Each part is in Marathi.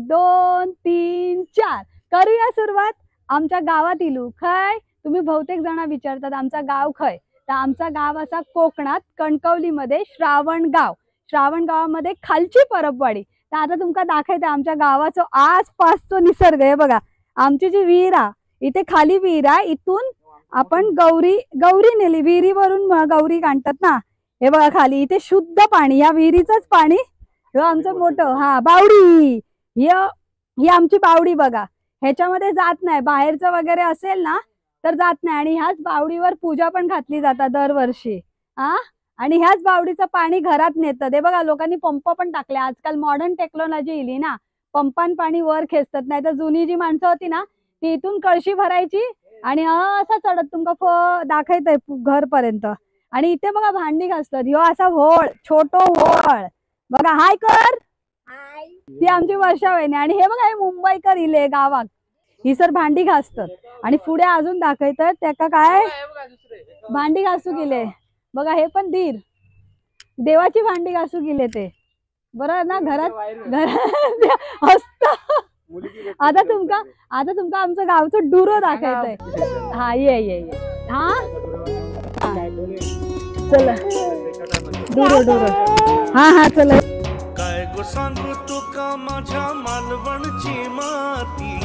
2 3 4 करूया सुरुवात। आमच्या गावात इलू खय तुम्ही बहुतेक जण विचारतात आमचा गाव खय, तर आमचा गाव असा कोकणात कणकवलीमध्ये श्रावणगाव। श्रावणगावामध्ये खालची परबवाडी। तर आता तुमका दाखवते आमच्या गावाचं आसपासचं निसर्ग आहे बघा। आमची जी विहीर आहे इथे खाली विहीर आहे, इथून आपण गौरी नेली विहिरीवरून गौरी काढतात ना, हे बघा खाली इथे शुद्ध पाणी, या विहिरीचंच पाणी। हे आमचं मोठं बावडी, ही आमची बावडी बघा। ह्याच्यामध्ये जात नाही, बाहेरचं वगैरे असेल ना तर जात नाही। आणि ह्याच बावडीवर पूजा पण घातली जातात दरवर्षी। आणि ह्याच बावडीचं पाणी घरात नेतात। हे बघा लोकांनी पंप पण टाकले, आजकाल मॉडर्न टेक्नॉलॉजी इली ना, पंपान पाणी वर खेचतात। नाही तर जुनी जी माणसं होती ना ती इथून कळशी भरायची आणि असा चढत तुमका दाखवतंय घर पर्यंत। आणि इथे बघा भांडी घासतात, ह्यो असा व्होळ, छोटो व्होळ बघा। हाय कर, ती आमची वर्षा वहिनी। आणि हे बघा हे मुंबईकर इले गावात, ही सर भांडी घासतात। आणि पुढे अजून दाखवतात त्याका काय भांडी घासू गेले बघा। हे पण दीर देवाची भांडी घासू गेले ते, बरोबर ना। घरात असत। आता तुमका आमचं गावचं डुरो दाखवतंय। हा ये हा चला डुरो हा चला। काय गो सांगू तुका माझ्या मालवणची माती।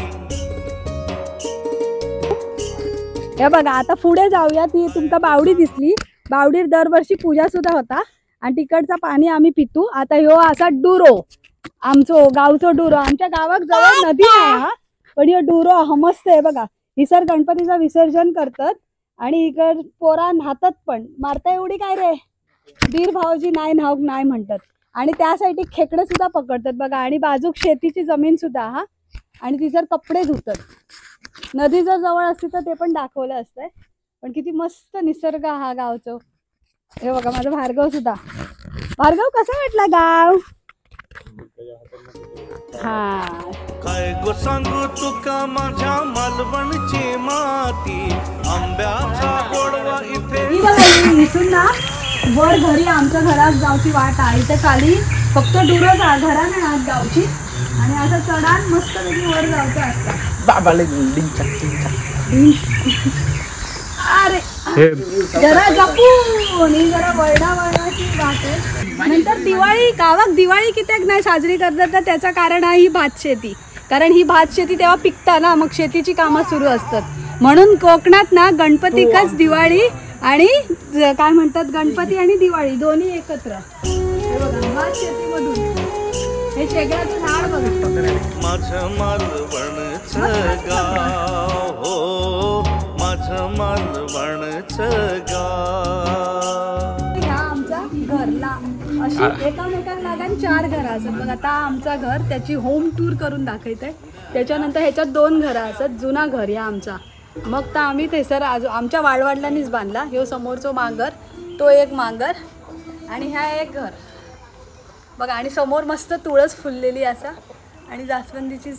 हे बघा आता पुढे जाऊया। ती तुमका बावडी दिसली, बावडीत दरवर्षी पूजा सुद्धा होता आणि तिकडचं पाणी आम्ही पितो। आता ह्यो असा डुरो, आमचो गावचो डुरो। आमच्या गावात जवळ नदी आहे हा, पण ह्यो डुरो मस्त आहे बघा। ही सर गणपतीचं विसर्जन करतात आणि इकड पोरा न्हातात पण। मारता एवढी काय रे दीर भाऊजी नाही न्हाऊक नाही म्हणतात। आणि त्यासाठी खेकडे सुद्धा पकडतात बघा। आणि बाजूक शेतीची जमीन सुद्धा हा, आणि ती जर कपडे धुतात। नदी जर जवळ असती तर ते पण दाखवलं असतंय। पण किती मस्त निसर्ग हा गावचं। हे बघा माझा भार्गव सुद्धा। भार्गव कसा वाटला गाव? काय गो सांगू तुका माझ्या मालवणची माती। आंब्याचा गोडवा इथे इथून ना वर घरी आमच्या घरात जाऊची वाट आहे। इथे खाली फक्त डुरो घरा नाही आत गावची, आणि असं चढान मस्त पैकी वर जायचं असतं। अरे जरा जपून, ही जरा वळणाची वाट आहे। नंतर दिवाळी, गावात दिवाळी कित्याक नाही साजरी करतात तर त्याचं कारण आहे ही भात शेती। कारण ही भात शेती तेव्हा पिकता ना, मग शेतीची कामं सुरू असतात। म्हणून कोकणात ना गणपतीकच दिवाळी आणि काय म्हणतात गणपती आणि दिवाळी दोन्ही एकत्र। हे बघा भात शेतीमधून हे शेगडाचं झाड बघा। माझं मालवणचं गाव हो, माझं मालवणचं गाव। ह्या आमच्या घरला अशी एकामेकाला लागून 4 घरं असतात बघ। आता आमचा घर त्याची होम टूर करून दाखवते। त्याच्यानंतर ह्याच्यात 2 घरं असतात, जुना घर या आमचा। मग तर आम्ही ते सर आमच्या वाडवडिलांनीच बांधला। ह्यो समोरचो मांगर, तो एक मांगर आणि ह्या एक घर बघा। आणि समोर मस्त तुळस फुललेली असा आणि जास्वंदीची